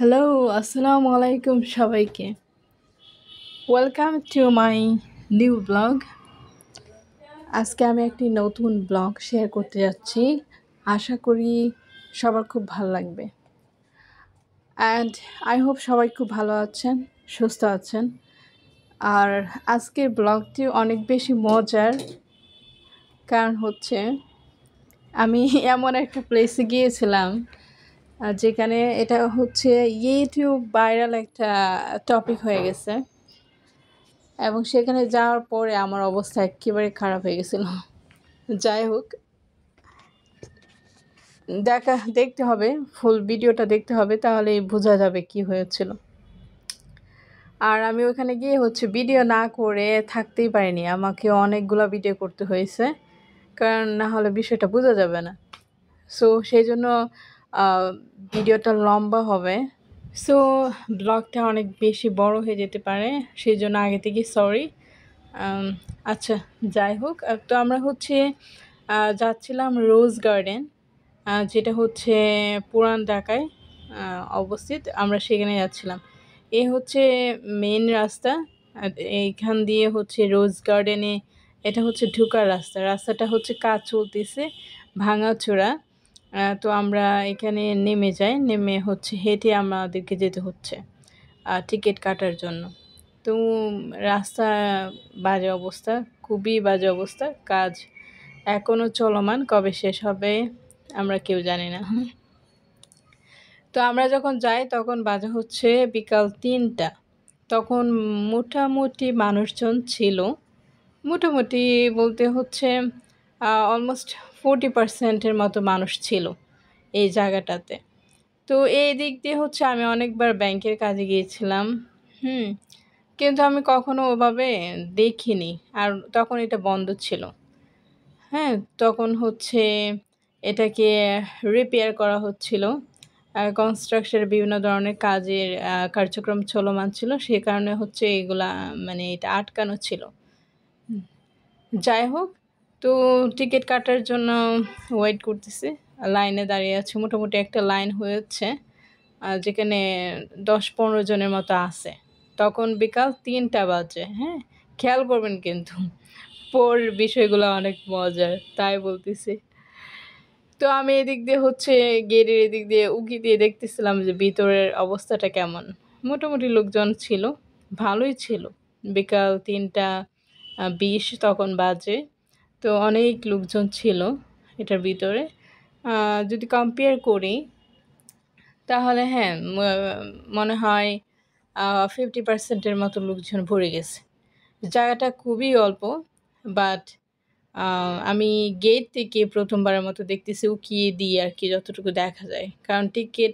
Hello, আসসালামু আলাইকুম সবাইকে। Welcome to my new blog. আজকে আমি একটি নতুন ব্লগ শেয়ার করতে যাচ্ছি। আশা করি সবার খুব ভালো লাগবে। অ্যান্ড আই হোপ সবাই খুব ভালো আছেন, সুস্থ আছেন। আর আজকের ব্লগটি অনেক বেশি মজার, কারণ হচ্ছে আমি এমন একটা প্লেসে গিয়েছিলাম যেখানে এটা হচ্ছে ইউটিউব ভাইরাল একটা টপিক হয়ে গেছে, এবং সেখানে যাওয়ার পরে আমার অবস্থা একেবারে খারাপ হয়ে গেছিল। যাই হোক, দেখতে হবে, ফুল ভিডিওটা দেখতে হবে, তাহলে বোঝা যাবে কি হয়েছিল। আর আমি ওখানে গিয়ে ভিডিও না করে থাকতেই পারিনি, আমাকে অনেকগুলো ভিডিও করতে হয়েছে, কারণ না হলে বিষয়টা বোঝা যাবে না। সো সেই জন্য ভিডিওটা লম্বা হবে। সো ব্লগটা অনেক বেশি বড় হয়ে যেতে পারে, সেই জন্য আগে থেকে সরি। আচ্ছা, যাই হোক, তো আমরা যাচ্ছিলাম রোজ গার্ডেন, যেটা হচ্ছে পুরান ঢাকায় অবস্থিত। আমরা সেখানে যাচ্ছিলাম। এ হচ্ছে মেন রাস্তা, আর এইখান দিয়ে রোজ গার্ডেনে এটা ঢোকার রাস্তাটা কাজ চলতেছে, ভাঙাচোরা। তো আমরা এখানে নেমে যাই, নেমে হেঁটে আমাদেরকে যেতে হচ্ছে টিকিট কাটার জন্য। তো রাস্তা বাজে অবস্থা, খুবই বাজে অবস্থা। কাজ এখনও চলমান, কবে শেষ হবে আমরা কেউ জানি না। তো আমরা যখন যাই তখন বাজে বিকাল 3টা। তখন মোটামুটি মানুষজন ছিল, মোটামুটি বলতে অলমোস্ট 40%-এর মতো মানুষ ছিল এই জায়গাটাতে। তো এই দিক দিয়ে আমি অনেকবার ব্যাংকের কাজে গিয়েছিলাম, কিন্তু আমি কখনো ওভাবে দেখিনি। আর তখন এটা বন্ধ ছিল। হ্যাঁ, তখন এটাকে রিপেয়ার করা হচ্ছিল। কনস্ট্রাকশনের বিভিন্ন ধরনের কাজের কার্যক্রম চলমান ছিল, সে কারণে এগুলা মানে এটা আটকানো ছিল। যাই হোক, তো টিকিট কাটার জন্য ওয়েট করতেছি, লাইনে দাঁড়িয়ে আছি। মোটামুটি একটা লাইন হয়েছে, যেখানে 10-15 জনের মতো আছে। তখন বিকাল 3টা বাজে। হ্যাঁ, খেয়াল করবেন কিন্তু বিষয়গুলো অনেক মজার, তাই বলতেছি। তো আমি এদিক দিয়ে গেটের এদিক দিয়ে উকি দিয়ে দেখতেছিলাম যে ভিতরের অবস্থাটা কেমন। মোটামুটি লোকজন ছিল, ভালোই ছিল। বিকাল 3টা 20 তখন বাজে। তো অনেক লোকজন ছিল এটার ভিতরে। যদি কম্পেয়ার করি তাহলে হ্যাঁ, মনে হয় 50%-এর মতো লোকজন ভরে গেছে। জায়গাটা খুবই অল্প, বাট আমি গেট থেকে প্রথমবারের মতো দেখতেছি উকিয়ে দিয়ে আর কি, যতটুকু দেখা যায়। কারণ টিকিট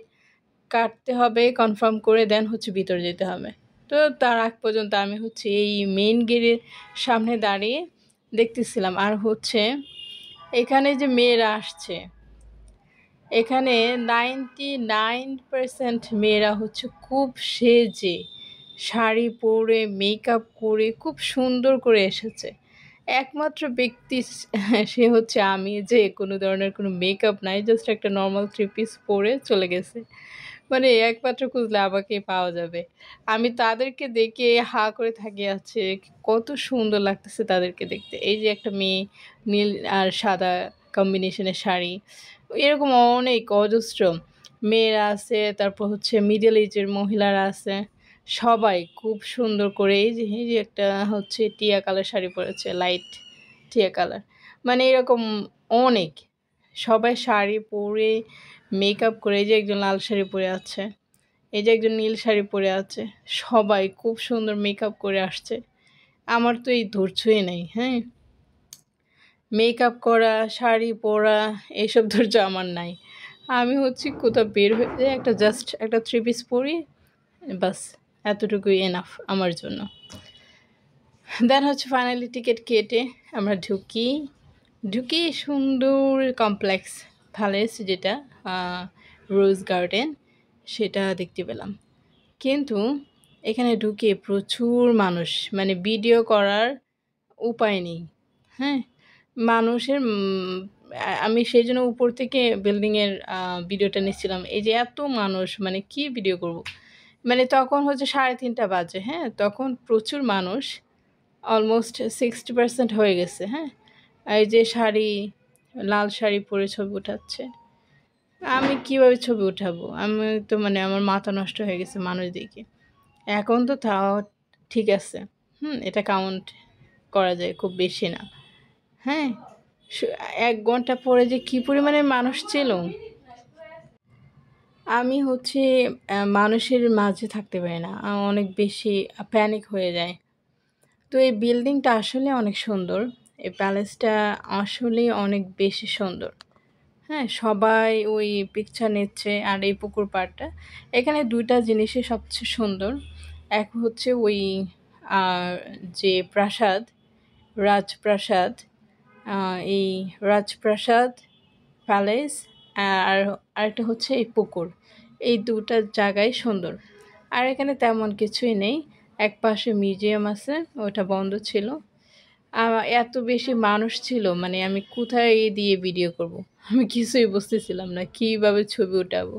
কাটতে হবে, কনফার্ম করে দেন ভিতরে যেতে হবে। তো তার আগ পর্যন্ত আমি এই মেইন গেটের সামনে দাঁড়িয়ে দেখতেছিলাম। আর এখানে যে মেয়েরা আসছে, এখানে 99% মেয়েরা খুব সেজে, শাড়ি পরে, মেকআপ করে, খুব সুন্দর করে এসেছে। একমাত্র ব্যক্তি সে আমি, যে কোনো ধরনের কোনো মেকআপ নাই, জাস্ট একটা নর্মাল 3 পিস পরে চলে গেছে। মানে একমাত্র খুঁজলে আমাকেই পাওয়া যাবে। আমি তাদেরকে দেখে হা করে তাকিয়ে আছি, কত সুন্দর লাগতেছে তাদেরকে দেখতে। এই যে একটা মেয়ে নীল আর সাদা কম্বিনেশনের শাড়ি, এরকম অনেক অজস্র মেয়েরা আছে। তারপর মিডল এজের মহিলারা আছে, সবাই খুব সুন্দর করে। এই যে একটা টিয়া কালার শাড়ি পরেছে, লাইট টিয়া কালার। মানে এরকম অনেক, সবাই শাড়ি পরে মেকআপ করে। এই যে একজন লাল শাড়ি পরে আছে, এই যে একজন নীল শাড়ি পরে আছে, সবাই খুব সুন্দর মেকআপ করে আসছে। আমার তো এই ধৈর্যই নেই। হ্যাঁ, মেকআপ করা, শাড়ি পরা, এইসব ধৈর্য আমার নাই। আমি কোথাও বের হয়ে জাস্ট একটা 3 পিস পরি, বাস এতটুকুই এনাফ আমার জন্য। দেন ফাইনালি টিকিট কেটে আমরা ঢুকি সুন্দর কমপ্লেক্স প্যালেস, যেটা রোজ গার্ডেন, সেটা দেখতে পেলাম। কিন্তু এখানে ঢুকে প্রচুর মানুষ, ভিডিও করার উপায় নেই। হ্যাঁ, মানুষের আমি সেই জন্য উপর থেকে বিল্ডিংয়ের ভিডিওটা নিচ্ছিলাম। এই যে এত মানুষ, মানে কি ভিডিও করব? মানে তখন হচ্ছে 3:30 বাজে, হ্যাঁ? তখন প্রচুর মানুষ, অলমোস্ট 60% হয়ে গেছে, হ্যাঁ? আর এই যে লাল শাড়ি পরে ছবি উঠাচ্ছে। আমি কিভাবে ছবি উঠাবো? আমি তো মানে আমার মাথা নষ্ট হয়ে গেছে মানুষ দেখে। এখন তো তাও ঠিক আছে। এটা কাউন্ট করা যায়, খুব বেশি না। হ্যাঁ? সু ১ ঘন্টা পরে যে কি পরিমাণে মানুষ ছিল! আমি হচ্ছে মানুষের মাঝে থাকতে পারি না। অনেক বেশি প্যানিক হয়ে যায়। তো এই বিল্ডিংটা আসলে অনেক সুন্দর। এই প্যালেসটা আসলেই অনেক বেশি সুন্দর। হ্যাঁ? সবাই ওই পিকচার নিচ্ছে আর এই পুকুর পাড়টা। এখানে ২ টা জিনিসই সবচেয়ে সুন্দর। এক হচ্ছে ওই আ যে প্রাসাদ, রাজপ্রাসাদ, এই রাজপ্রাসাদ প্যালেস, আর আরেকটা হচ্ছে এই পুকুর। এই ২ টা জায়গাই সুন্দর। আর এখানে তেমন কিছুই নেই। একপাশে মিউজিয়াম আছে, ওটা বন্ধ ছিল। আ এত বেশি মানুষ ছিল, মানে আমি কোথায় দিয়ে ভিডিও করব? আমি কিছুই বুঝতেছিলাম না, কিভাবে ছবি উঠাবো।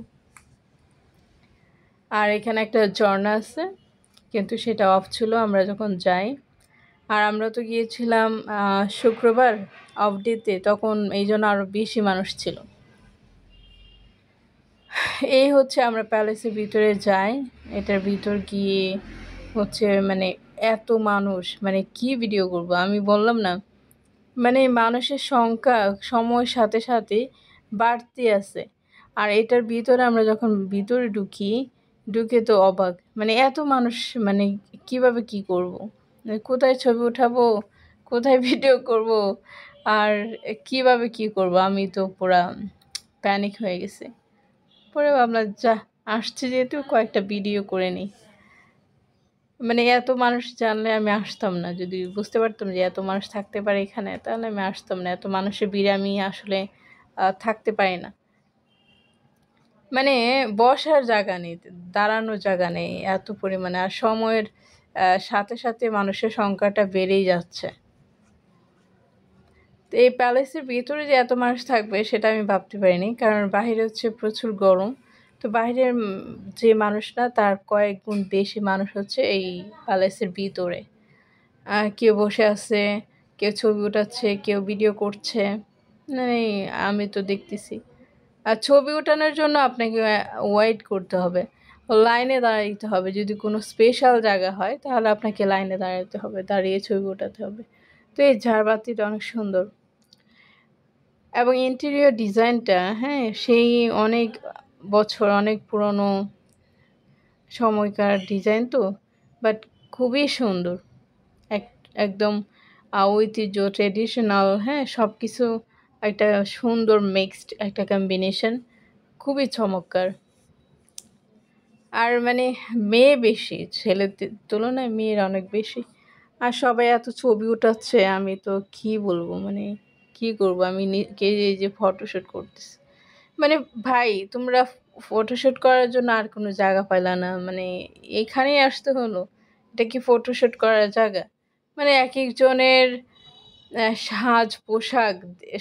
আর এখানে একটা ঝর্ণা আছে, কিন্তু সেটা অফ ছিল আমরা যখন যাই। আর আমরা তো গিয়েছিলাম শুক্রবার, অফ ডেতে, তখন এইজন্য আরও বেশি মানুষ ছিল। এই হচ্ছে আমরা প্যালেসের ভিতরে যাই। এটার ভিতর গিয়ে হচ্ছে মানে এত মানুষ, মানে কি ভিডিও করব? আমি বললাম না, মানে মানুষের সংখ্যা সময়ের সাথে সাথে বাড়তে আছে। আর এটার ভিতরে আমরা যখন ভিতরে ঢুকি, ঢুকে তো অবাক। মানে এত মানুষ, মানে কিভাবে কি করব? মানে কোথায় ছবি উঠাবো? কোথায় ভিডিও করব? আর কিভাবে কি করব? আমি তো পুরা প্যানিক হয়ে গেছি। পরে ভাবলাম, যাহ, আসছি যেহেতু কয়েকটা ভিডিও করে নিই। মানে এত মানুষ জানলে আমি আসতাম না। যদি বুঝতে পারতাম যে এত মানুষ থাকতে পারে এখানে, তাহলে আমি আসতাম না। এত মানুষের ভিড়ে আমি আসলে থাকতে পারি না। মানে বসার জায়গা নেই, দাঁড়ানোর জায়গা নেই এত পরিমাণে। আর সময়ের সাথে সাথে মানুষের সংখ্যাটা বেড়েই যাচ্ছে। তো এই প্যালেসের ভিতরে যে এত মানুষ থাকবে সেটা আমি ভাবতে পারিনি, কারণ বাহিরে হচ্ছে প্রচুর গরম। তো বাহিরের যে মানুষরা তার কয়েক গুণ বেশি মানুষ হচ্ছে এই প্যালেসের ভিতরে। কেউ বসে আছে, কেউ ছবি উঠাচ্ছে, কেউ ভিডিও করছে। মানে আমি তো দেখতেছি। আর ছবি ওঠানোর জন্য আপনাকে ওয়েট করতে হবে, লাইনে দাঁড়াইতে হবে। যদি কোনো স্পেশাল জায়গা হয় তাহলে আপনাকে লাইনে দাঁড়াতে হবে, দাঁড়িয়ে ছবি ওঠাতে হবে। তো এই ঝাড়বাতিটা অনেক সুন্দর, এবং ইন্টেরিয়র ডিজাইনটা, হ্যাঁ, সেই অনেক বছর, অনেক পুরনো সময়কার ডিজাইন তো, বাট খুবই সুন্দর। এক একদম ঐতিহ্য, ট্র্যাডিশনাল, হ্যাঁ, সব কিছু একটা সুন্দর মিক্সড একটা কম্বিনেশন, খুবই চমৎকার। আর মানে মেয়ে বেশি, ছেলের তুলনায় মেয়ের অনেক বেশি। আর সবাই এত ছবি উঠাচ্ছে, আমি তো কী বলবো, মানে কী করবো? আমি কে এই যে ফটোশ্যুট করতেছি, মানে ভাই তোমরা ফটোশ্যুট করার জন্য আর কোনো জায়গা পাইলা না? মানে এখানেই আসতে হলো? এটা কি ফটোশ্যুট করার জায়গা? মানে একেকজনের সাজ পোশাক,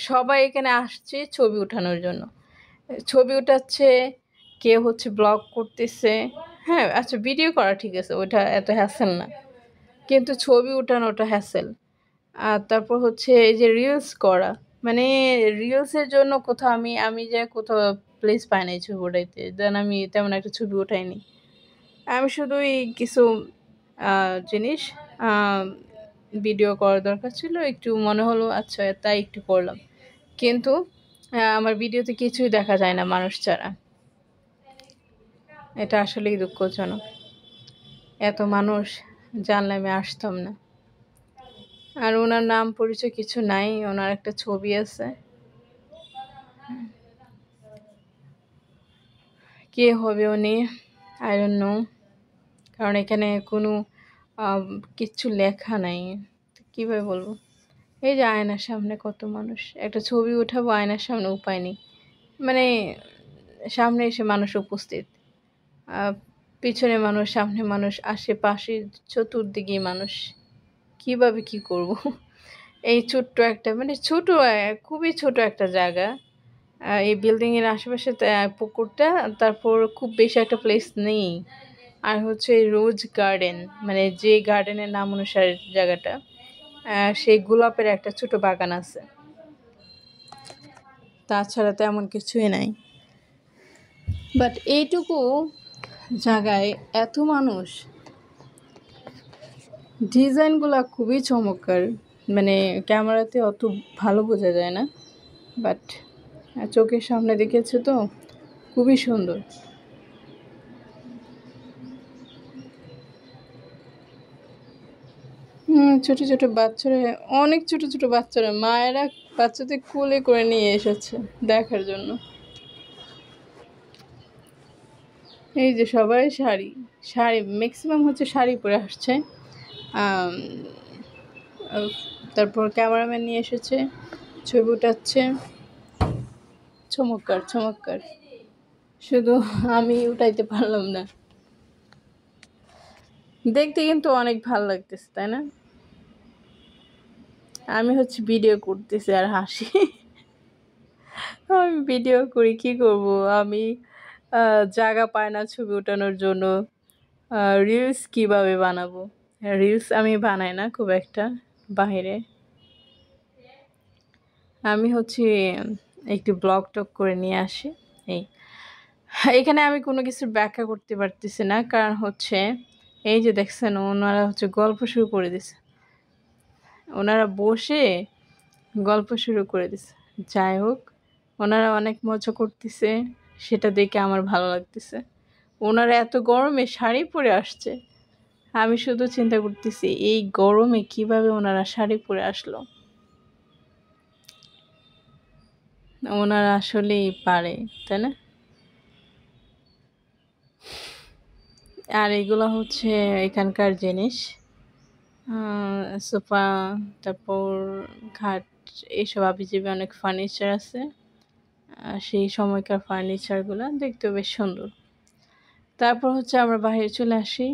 সবাই এখানে আসছে ছবি উঠানোর জন্য। ছবি উঠাচ্ছে, কেউ হচ্ছে ব্লগ করতেছে। হ্যাঁ, আচ্ছা, ভিডিও করা ঠিক আছে, ওইটা এত হ্যাসেল না। কিন্তু ছবি উঠানোটা হ্যাসেল। আর তারপর হচ্ছে এই যে রিলস করা, মানে রিলসের জন্য কোথাও আমি যে কোথাও প্লেস পাই নাই ছবি উঠাইতে, দেন আমি তেমন একটা ছবি উঠাইনি। আমি শুধুই কিছু জিনিস ভিডিও করার দরকার ছিল, একটু মনে হলো আচ্ছা তাই একটু করলাম। কিন্তু আমার ভিডিওতে কিছুই দেখা যায় না মানুষ ছাড়া। এটা আসলেই দুঃখজনক। এত মানুষ জানলে আমি আসতাম না। আর ওনার নাম পরিচয় কিছু নাই, ওনার একটা ছবি আছে। কে হবে উনি, আই ডোন্ট নো, কারণ এখানে কোনো কিচ্ছু লেখা নাই। কীভাবে বলবো? এই যে আয়নার সামনে কত মানুষ, একটা ছবি উঠাবো আয়নার সামনে, উপায় নেই। মানে সামনে এসে মানুষ উপস্থিত, পিছনে মানুষ, সামনে মানুষ, আশেপাশে চতুর্দিকেই মানুষ। কিভাবে কি করব? এই ছোট্ট একটা মানে ছোট খুবই ছোট একটা জায়গা। এই বিল্ডিংয়ের আশেপাশে পুকুরটা, তারপর খুব বেশি একটা প্লেস নেই। আর হচ্ছে রোজ গার্ডেন, মানে যে গার্ডেনের নাম অনুসারে জায়গাটা, সেই গোলাপের একটা ছোট বাগান আছে, তাছাড়া তেমন কিছুই নাই। বাট এইটুকু জায়গায় এত মানুষ, ডিজাইনগুলো খুবই চমৎকার, মানে ক্যামেরাতে অত ভালো বোঝা যায় না, বাট চোখের সামনে দেখেছে তো খুবই সুন্দর। ছোট ছোট বাচ্চারা, অনেক ছোট ছোট বাচ্চারা, মায়েরা বাচ্চাদের কোলে করে নিয়ে এসেছে দেখার জন্য। এই যে সবাই শাড়ি শাড়ি, ম্যাক্সিমাম হচ্ছে শাড়ি পরে আসছে। তারপর ক্যামেরাম্যান নিয়ে এসেছে, ছবি উঠাচ্ছে, চমৎকার চমৎকার। শুধু আমি উঠাইতে পারলাম না। দেখতে কিন্তু অনেক ভালো লাগতেছে, তাই না? আমি হচ্ছে ভিডিও করতেছি আর হাসি। আমি ভিডিও করি, কি করব আমি, জায়গা পাই না ছবি ওঠানোর জন্য। রিলস কিভাবে বানাবো? রিলস আমি বানাই না খুব একটা বাহিরে। আমি হচ্ছে একটু ব্লগ টক করে নিয়ে আসি। এখানে আমি কোনো কিছুর ব্যাখ্যা করতে পারতেছি না, কারণ হচ্ছে এই যে দেখছেন ওনারা হচ্ছে গল্প শুরু করে দিছে, ওনারা বসে গল্প শুরু করে দিছে। যাই হোক, ওনারা অনেক মজা করতেছে, সেটা দেখে আমার ভালো লাগতেছে। ওনারা এত গরমে শাড়ি পরে আসছে, আমি শুধু চিন্তা করতেছি এই গরমে কিভাবে ওনারা শাড়ি পরে আসলো। ওনারা আসলেই পারে, তাই না? আর এগুলো হচ্ছে এখানকার জিনিস, সোফা, তারপর খাট, এইসব আবিজাবি অনেক ফার্নিচার আছে। সেই সময়কার ফার্নিচারগুলো দেখতেও বেশ সুন্দর। তারপর হচ্ছে আমরা বাইরে চলে আসি,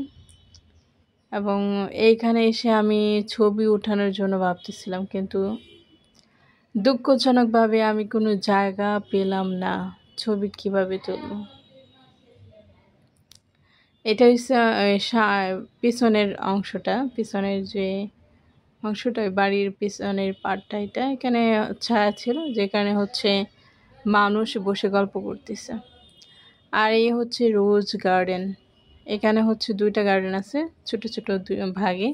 এবং এইখানে এসে আমি ছবি ওঠানোর জন্য ভাবতেছিলাম, কিন্তু দুঃখজনকভাবে আমি কোনো জায়গা পেলাম না ছবি কিভাবে তুলব। এটা হচ্ছে পিছনের অংশটা, পিছনের যে অংশটা, বাড়ির পিছনের পার্টটা, এটা এখানে ছায়া ছিল, যেখানে হচ্ছে মানুষ বসে গল্প করতেছে। আর এই হচ্ছে রোজ গার্ডেন। এখানে হচ্ছে 2টা গার্ডেন আছে, ছোট ছোট ভাগে।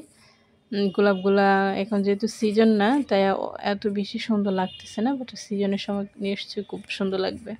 গোলাপগুলা এখন যেহেতু সিজন না, তাই এত বেশি সুন্দর লাগতেছে না, বাট সিজনের সময় নিশ্চয়ই খুব সুন্দর লাগবে।